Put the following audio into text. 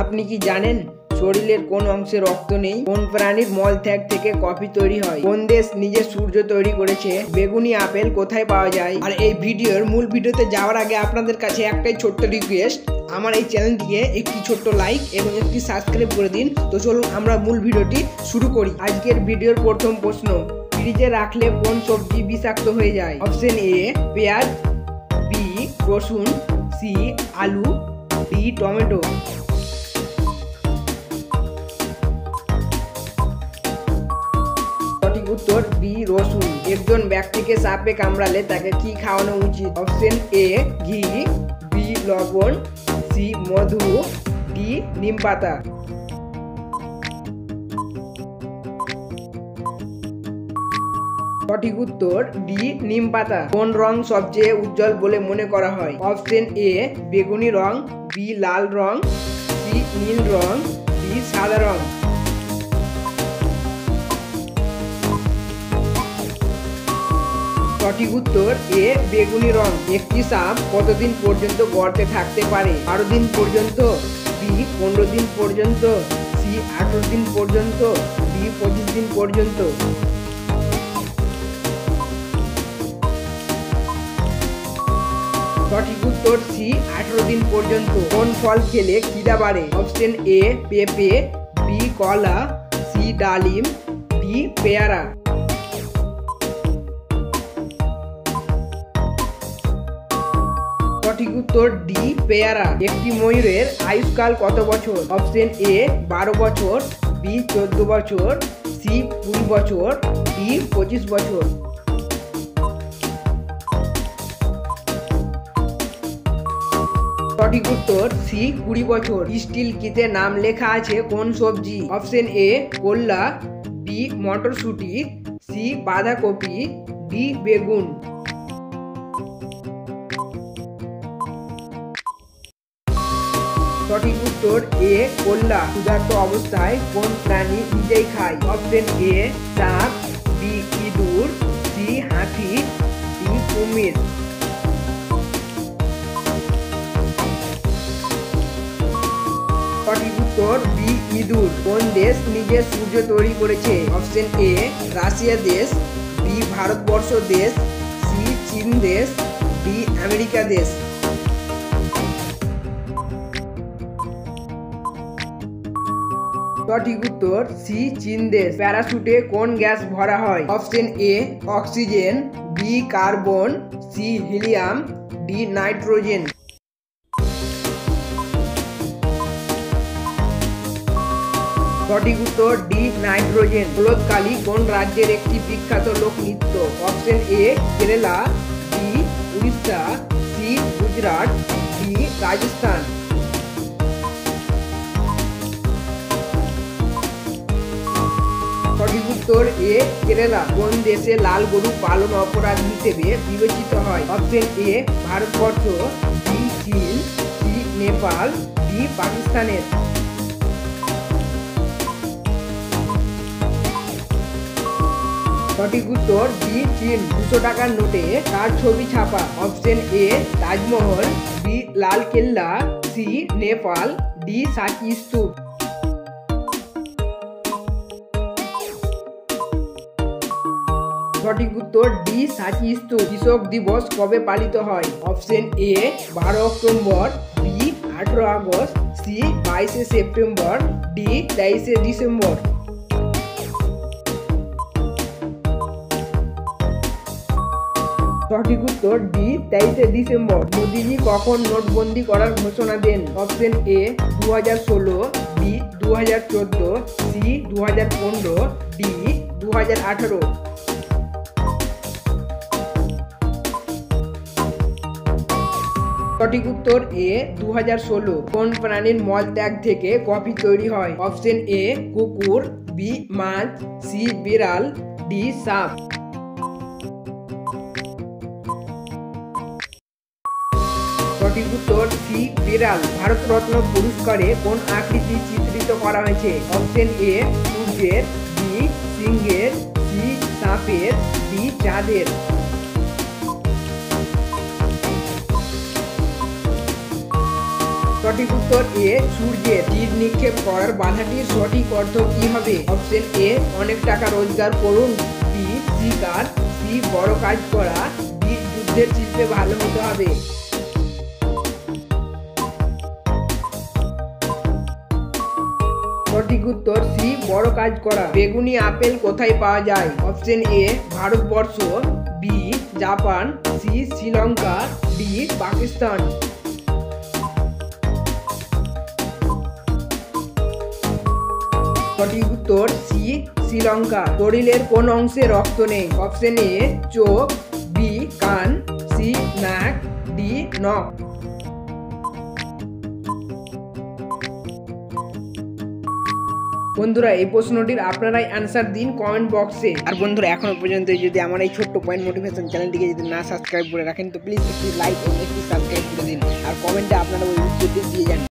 আপনি কি জানেন শরীরের কোন অংশে রক্ত নেই? কোন প্রাণীর মল ত্যাগ থেকে কফি তৈরি হয়? কোন দেশ নিজের সূর্য তৈরি করেছে? বেগুনি আপেল কোথায় পাওয়া যায়? আর এই ভিডিওর মূল ভিডিওতে যাওয়ার আগে আপনাদের কাছে একটাই ছোট্ট রিকোয়েস্ট, আমার এই চ্যানেলটিকে একটি ছোট্ট লাইক এবং একটি সাবস্ক্রাইব করে দিন। তো চলুন আমরা মূল ভিডিওটি শুরু করি। আজকের ভিডিওর প্রথম প্রশ্ন, ফ্রিজে রাখলে কোন সবজি বিষাক্ত হয়ে যায়? অপশন এ পেঁয়াজ, বি রসুন, সি আলু, ডি টমেটো। সঠিক উত্তর বি রসুন। একজন ব্যক্তিকে সাপে কামড়ালে তাকে কি খাওয়ানো উচিত? অপশন এ ঘি, বি লবণ, সি মধু, ডি নিম পাতা। সঠিক উত্তর ডি নিম পাতা। কোন রং সবচেয়ে উজ্জ্বল বলে মনে করা হয়? অপশন এ বেগুনি রং, বি লাল রং, সি নীল রং, ডি সাদা রং। সঠিক উত্তর এ বেগুনি রং। একটি সাপ কতদিন পর্যন্ত গর্তে থাকতে পারে? 12 দিন পর্যন্ত, বি 15 দিন পর্যন্ত, সি 18 দিন পর্যন্ত, ডি 25 দিন পর্যন্ত। সঠিক উত্তর সি 18 দিন পর্যন্ত। কোন ফল খেলে খিদা বাড়ে? অপশন এ পেঁপে, বি কলা, সি ডালিম, ডি পেয়ারা। সঠিক উত্তর ডি পেয়ারা। একটি ময়ূরের আয়ুষ্কাল কত বছর? অপশন এ 12 বছর, বি 14 বছর, সি 20 বছর, ডি 25 বছর। সঠিক উত্তর সি 20 বছর। স্টিল কিতে নাম লেখা আছে কোন সবজি? অপশন এ করলা, বি মটরশুঁটি, সি বাঁধাকপি, ডি বেগুন। সঠিক উত্তর এ করলা। ক্ষুধার্ত অবস্থায় কোন প্রাণী নিজেই খায়? অপশন এ সাপ, বি ইঁদুর, সি হাতি, ডি কুমির। সঠিক উত্তর বি ইঁদুর। কোন দেশ নিজের সূর্য তৈরি করেছে? অপশন এ রাশিয়া দেশ, বি ভারতবর্ষ দেশ, সি চীন দেশ, ডি আমেরিকা দেশ। সঠিক উত্তর সি চীন দেশ। প্যারাশুটে কোন গ্যাস ভরা হয়? Option A oxygen, B carbon, C helium, D nitrogen. সঠিক উত্তর ডি নাইট্রোজেন। হলুদ কালি কোন রাজ্যের একটি বিখ্যাত লোকনৃত্য? Option A Kerala, B Orissa, C Gujarat, D Rajasthan. সঠিক উত্তর এ কেরালা। কোন দেশে লাল গরু পালন অপরাধ হিসেবে বিবেচিত হয়? অপশন এ ভারতবর্ষ, বি চীন, সি নেপাল, ডি পাকিস্তানের। সঠিক উত্তর বি চীন। 200 টাকার নোটে কার ছবি ছাপা? Option A Taj Mahal, B Lal Qila, C Nepal, D সাঁচি স্তূপ। সঠিক উত্তর ডি সাঁচি স্তূপ। কৃষক দিবস কবে পালিত হয়? Option A 12 October, B 18 August, C 22 September, D 23 December. সঠিক উত্তর ডি 23 ডিসেম্বর। মোদিজি কখন নোটবন্দি করার ঘোষণা দেন? Option A 2016, B 2014, C 2015, D 2018। সঠিক উত্তর এ 2016। কোন প্রাণীর মল ত্যাগ থেকে কফি তৈরি হয়? অপশন এ কুকুর, বি মাছ, সি বিড়াল, ডি সাপ। সঠিক উত্তর সি বিড়াল। ভারতরত্ন পুরস্কারে কোন আকৃতি চিত্রিত করা হয়েছে? অপশন এ সূর্যের, বি সিংহের, সি সাপের, ডি চাঁদের। সঠিক উত্তর এ সূর্যের। কিডনি করার বাধাটির সঠিক অর্থ কি হবে? অপশন এ অনেক টাকা রোজগার করুন, বি শিকার, সি বড় কাজ করা, ডি যুদ্ধের শিল্পে ভালো হতে হবে। সঠিক উত্তর সি বড় কাজ করা। বেগুনি আপেল কোথায় পাওয়া যায়? Option A Bharatvarsha, B Japan, C Sri Lanka, D Pakistan. সঠিক উত্তর সি শ্রীলঙ্কা। শরীরের কোন অংশে রক্ত নেই? অপশন এ চোখ, বি কান, সি নাক, ডি নখ। বন্ধুরা এই প্রশ্নটির আপনারাই অ্যান্সার দিন কমেন্ট বক্সে। আর বন্ধুরা এখনো পর্যন্ত যদি আমার এই ছোট্ট পয়েন্ট মোটিভেশন চ্যানেলটিকে যদি না সাবস্ক্রাইব করে রাখেন তো প্লিজ একটি লাইক এবং একটি সাবস্ক্রাইব করে দিন আর কমেন্টে আপনারা ওই উত্তরটি দিয়ে যান।